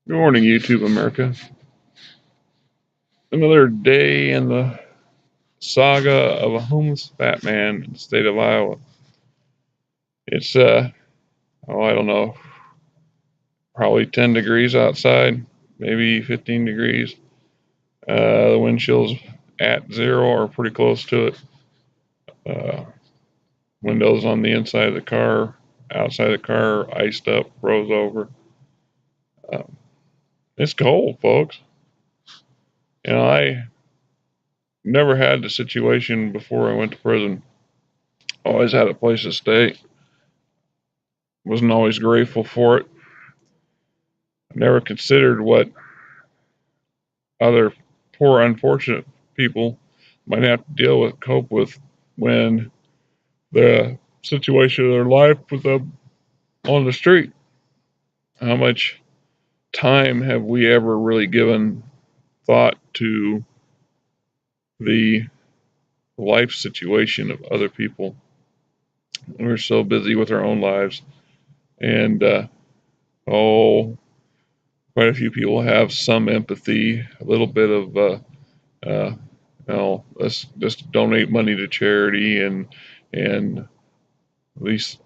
Good morning, YouTube America. Another day in the saga of a homeless fat man in the state of Iowa. It's I don't know, probably 10 degrees outside, maybe 15 degrees. The wind chill's at zero or pretty close to it. Uh, Windows on the inside of the car, outside the car, iced up, froze over. Um, it's cold, folks. I never had the situation before I went to prison. Always had a place to stay. Wasn't always grateful for it. I never considered what other poor, unfortunate people might have to deal with, cope with when the situation of their life with them on the street. How much time have we ever really given thought to the life situation of other people? We're so busy with our own lives, and oh, quite a few people have some empathy, a little bit of uh, let's just donate money to charity and at least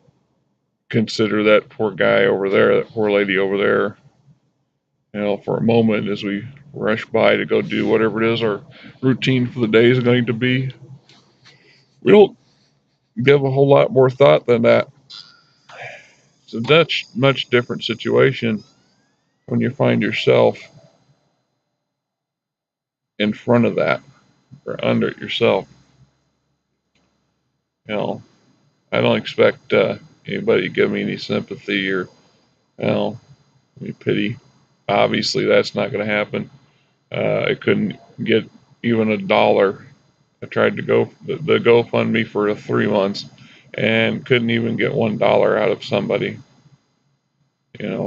consider that poor guy over there, that poor lady over there, for a moment as we rush by to go do whatever it is our routine for the day is going to be. We don't give a whole lot more thought than that. It's a much different situation when you find yourself in front of that or under it yourself. You know, I don't expect anybody to give me any sympathy or any pity. Obviously, that's not going to happen. I couldn't get even a dollar. I tried to go the GoFundMe for 3 months and couldn't even get $1 out of somebody.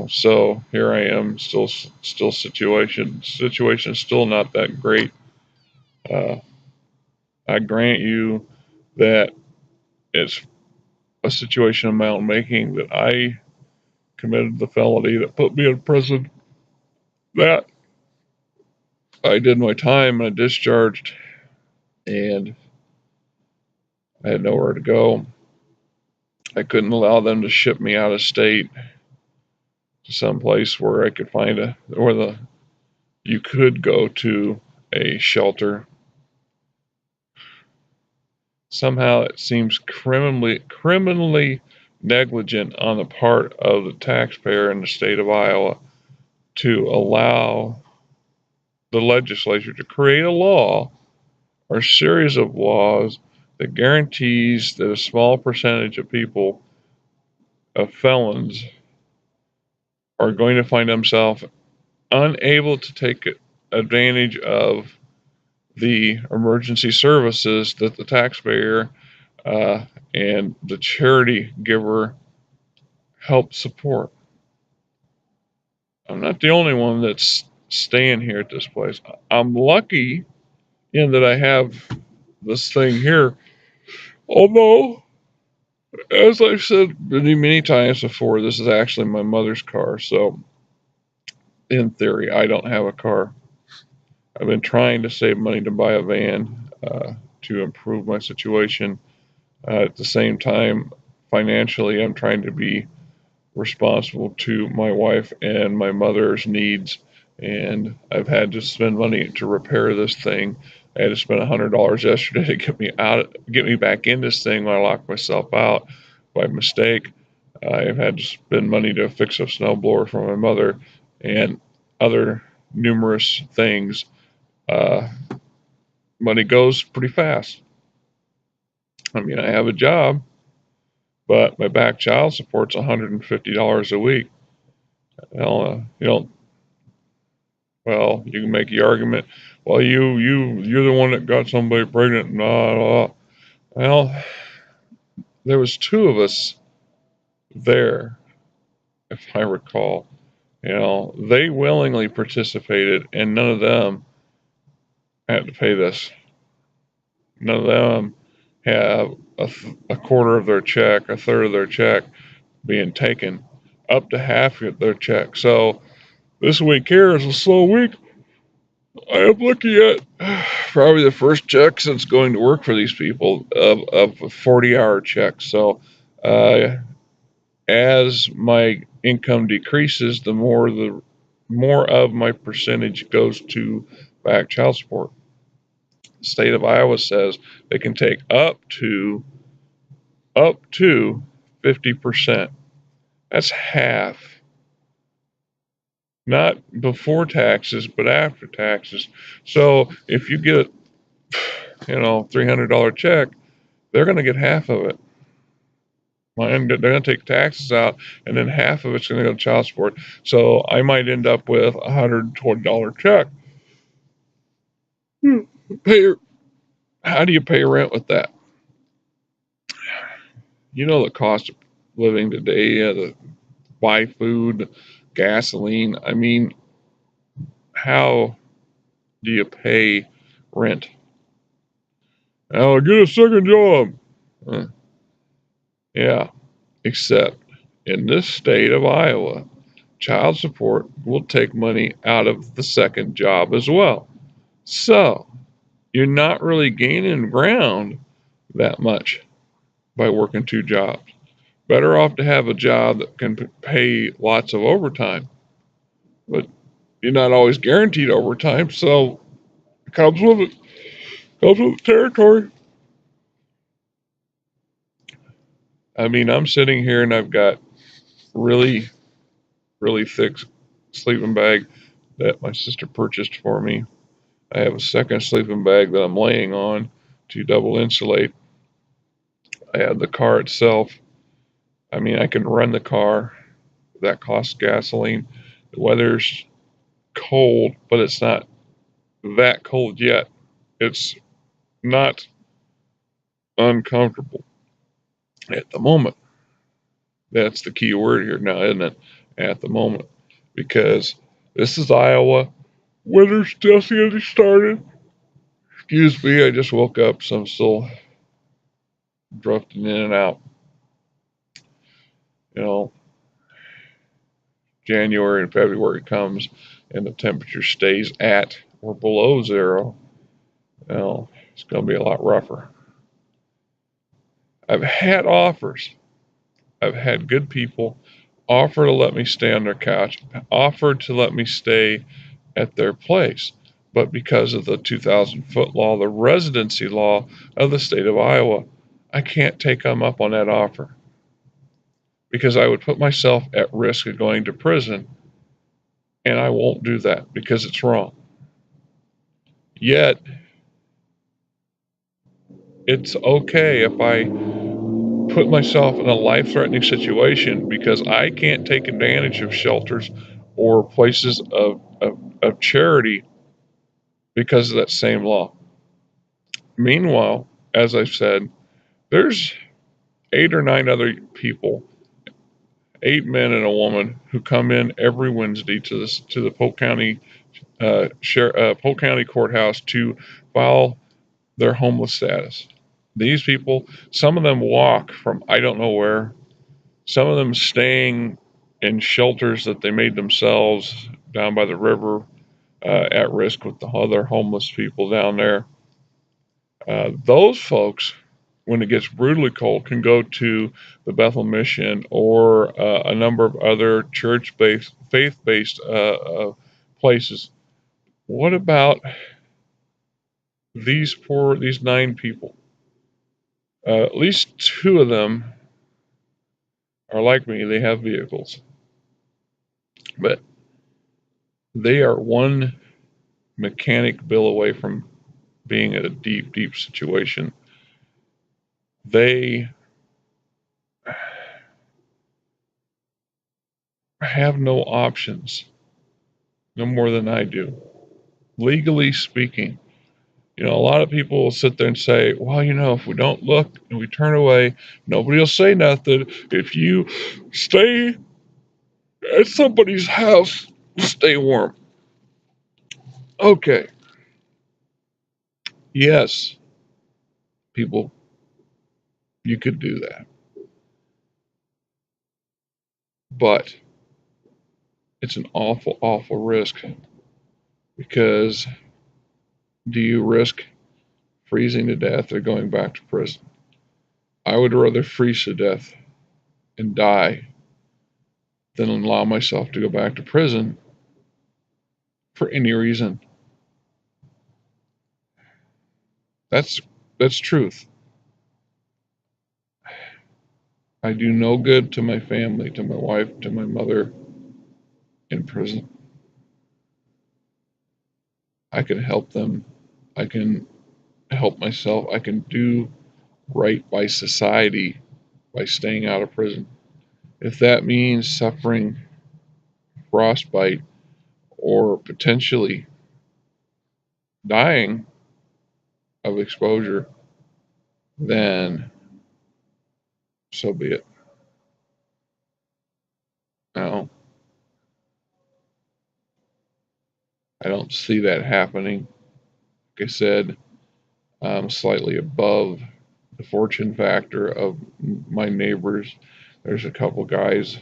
So here I am, still situation still not that great. Uh, I grant you that it's a situation of my own making that I committed the felony that put me in prison. That I did my time and I discharged, and I had nowhere to go. I couldn't allow them to ship me out of state to some place where I could find you could go to a shelter. Somehow it seems criminally negligent on the part of the taxpayer in the state of Iowa to allow the legislature to create a law or series of laws that guarantees that a small percentage of people, of felons, are going to find themselves unable to take advantage of the emergency services that the taxpayer uh, and the charity giver help support. I'm not the only one that's staying here at this place. I'm lucky in that I have this thing here. Although, as I've said many times before, this is actually my mother's car. So, in theory, I don't have a car. I've been trying to save money to buy a van to improve my situation. At the same time, financially, I'm trying to be responsible to my wife and my mother's needs, and I've had to spend money to repair this thing. I had to spend $100 yesterday to get me back in this thing when I locked myself out by mistake. I've had to spend money to fix a snowblower for my mother and other numerous things. Uh, Money goes pretty fast. I mean, I have a job, but my back child support's $150 a week. You don't. Well, you can make the argument. Well, you're the one that got somebody pregnant. No. Well, there was two of us there, if I recall. They willingly participated, and none of them had to pay this. None of them have a quarter of their check, a third of their check being taken, up to half of their check. So This week here is a slow week. I am looking at probably the first check since going to work for these people of a 40-hour check. So uh, as my income decreases, the more of my percentage goes to back child support. The state of Iowa says they can take up to 50%. That's half. Not before taxes, but after taxes. So if you get, $300 check, they're going to get half of it. They're going to take taxes out, and then half of it's going to go to child support. So I might end up with a $120 check. Pay, how do you pay rent with that? You know the cost of living today, the buy food, gasoline. I mean, how do you pay rent? I'll get a second job. Uh, yeah, except in this state of Iowa, child support will take money out of the second job as well. So you're not really gaining ground that much by working two jobs. Better off to have a job that can pay lots of overtime, but you're not always guaranteed overtime, so it comes with it. Comes with the territory. I mean, I'm sitting here and I've got really, really thick sleeping bag that my sister purchased for me. I have a second sleeping bag that I'm laying on to double insulate. I have the car itself. I mean, I can run the car. That costs gasoline. The weather's cold, but it's not that cold yet. It's not uncomfortable at the moment. That's the key word here now, isn't it? At the moment. Because this is Iowa. Winter's just getting started. Excuse me, I just woke up, so I'm still drifting in and out. You know, January and February comes and the temperature stays at or below zero. Well, it's going to be a lot rougher. I've had offers. I've had good people offer to let me stay on their couch, offer to let me stay at their place. But because of the 2,000-foot law, the residency law of the state of Iowa, I can't take them up on that offer because I would put myself at risk of going to prison, and I won't do that because it's wrong. Yet, it's okay if I put myself in a life-threatening situation because I can't take advantage of shelters or places of charity because of that same law. Meanwhile, as I've said, there's 8 or 9 other people, 8 men and a woman, who come in every Wednesday to the Polk County Polk County Courthouse to file their homeless status. These people, some of them walk from I don't know where, some of them staying in shelters that they made themselves down by the river, at risk with the other homeless people down there. Those folks, when it gets brutally cold, can go to the Bethel Mission or a number of other church-based, faith-based places. What about these 9 people? At least 2 of them are like me. They have vehicles, but they are one mechanic bill away from being in a deep, deep situation. They have no options, no more than I do. Legally speaking, a lot of people will sit there and say, well, if we don't look and we turn away, nobody will say nothing. If you stay at somebody's house, stay warm. Okay. Yes, people, you could do that. But It's an awful, awful risk because do you risk freezing to death or going back to prison? I would rather freeze to death and die than allow myself to go back to prison for any reason. That's that's truth. I do no good to my family, to my wife, to my mother in prison. I can help them. I can help myself. I can do right by society by staying out of prison. If that means suffering frostbite or potentially dying of exposure, then so be it. No, I don't see that happening. Like I said, I'm slightly above the fortune factor of my neighbors. There's a couple guys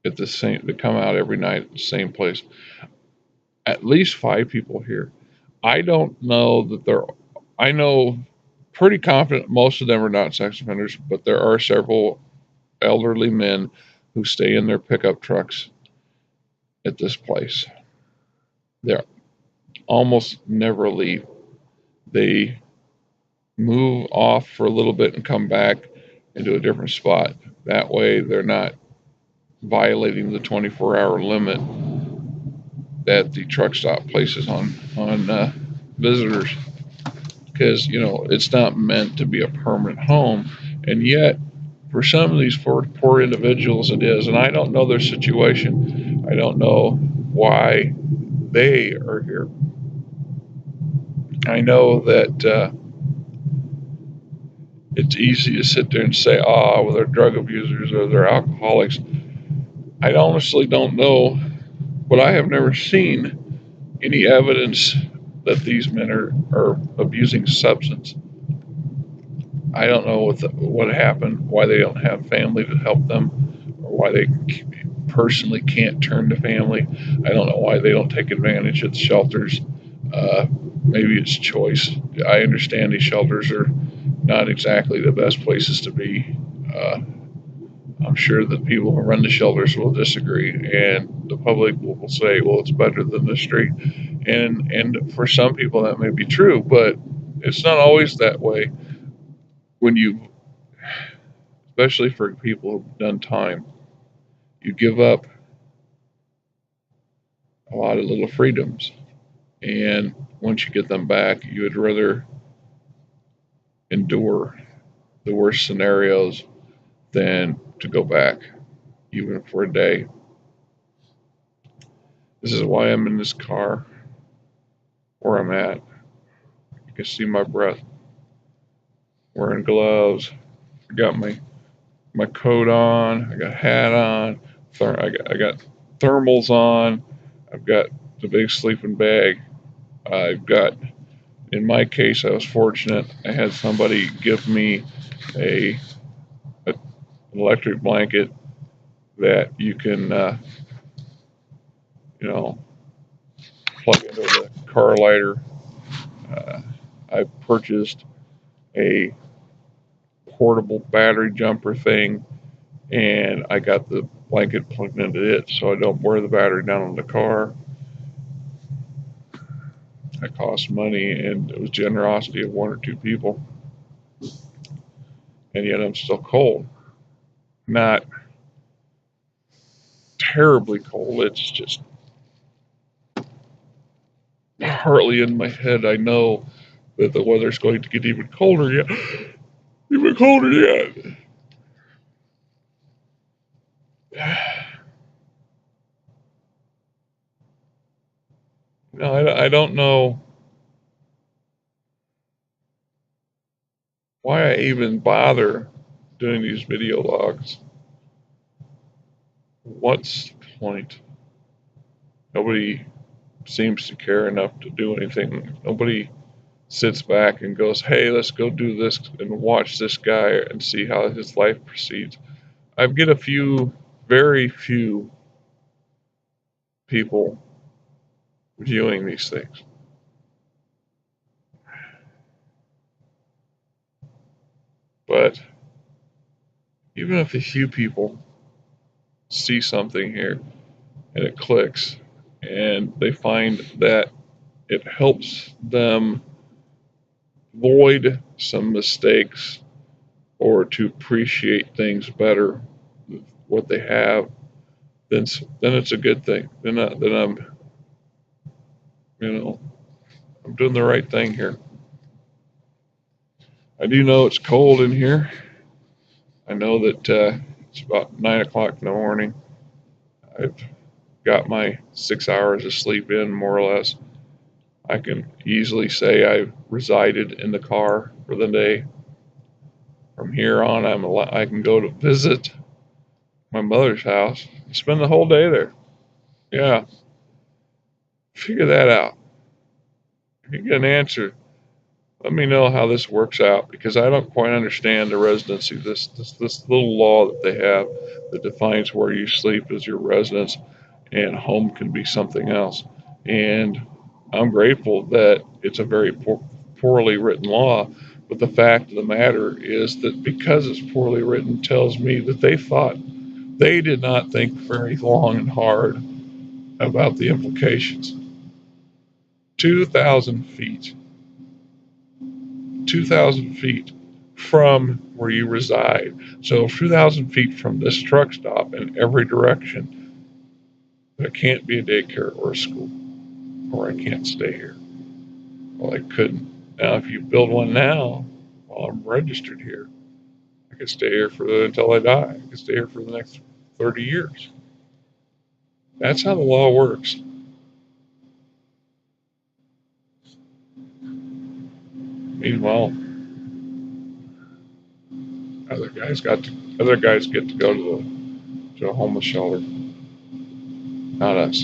at the same that come out every night at the same place. At least 5 people here. I don't know that they're. I know pretty confident most of them are not sex offenders, but there are several elderly men who stay in their pickup trucks at this place. They almost never leave. They move off for a little bit and come back into a different spot. That way, they're not violating the 24-hour limit that the truck stop places on visitors. Because it's not meant to be a permanent home, and yet for some of these poor individuals it is. And I don't know their situation. I don't know why they are here. I know that it's easy to sit there and say, well, they're drug abusers or they're alcoholics. I honestly don't know, but I have never seen any evidence that these men are abusing substance. I don't know what happened, why they don't have family to help them, or why they personally can't turn to family. I don't know why they don't take advantage of the shelters. Uh, Maybe it's choice. I understand these shelters are not exactly the best places to be. Uh, I'm sure that people who run the shelters will disagree, and the public will say, "Well, it's better than the street." And for some people that may be true, but it's not always that way. When you, especially for people who've done time, you give up a lot of little freedoms, and once you get them back, you would rather endure the worst scenarios than to go back, even for a day. This is why I'm in this car where I'm at. You can see my breath. Wearing gloves. I got my coat on. I got a hat on. I got thermals on. I've got the big sleeping bag. I've got, in my case, I was fortunate. I had somebody give me a, a an electric blanket that you can, you know, plug into the car lighter. Uh, I purchased a portable battery jumper thing, and I got the blanket plugged into it so I don't wear the battery down on the car. That cost money, and it was generosity of 1 or 2 people, and yet I'm still cold. Not terribly cold. It's just partly in my head. I know that the weather's going to get even colder yet. Even colder yet. No, I don't know why I even bother doing these video logs. What's the point? Nobody seems to care enough to do anything. Nobody sits back and goes, hey, let's go do this and watch this guy and see how his life proceeds. I get a few, very few people viewing these things. But even if a few people see something here and it clicks and they find that it helps them avoid some mistakes or to appreciate things better, what they have, then it's a good thing. Then you know I'm doing the right thing here. I do know it's cold in here. I know that it's about 9 o'clock in the morning. I've got my 6 hours of sleep in, more or less. I can easily say I resided in the car for the day. From here on, I can go to visit my mother's house and spend the whole day there. Yeah, figure that out. If you get an answer, let me know how this works out because I don't quite understand the residency. This little law that they have that defines where you sleep as your residence and home can be something else. And I'm grateful that it's a very poorly written law. But the fact of the matter is that because it's poorly written, tells me that they did not think very long and hard about the implications. 2,000 feet, 2,000 feet from where you reside. So 2,000 feet from this truck stop in every direction, there can't be a daycare or a school, or I can't stay here. Well, I couldn't. Now, if you build one now, while I'm registered here, I could stay here until I die. I could stay here for the next 30 years. That's how the law works. Meanwhile, other guys get to go to a homeless shelter, not us.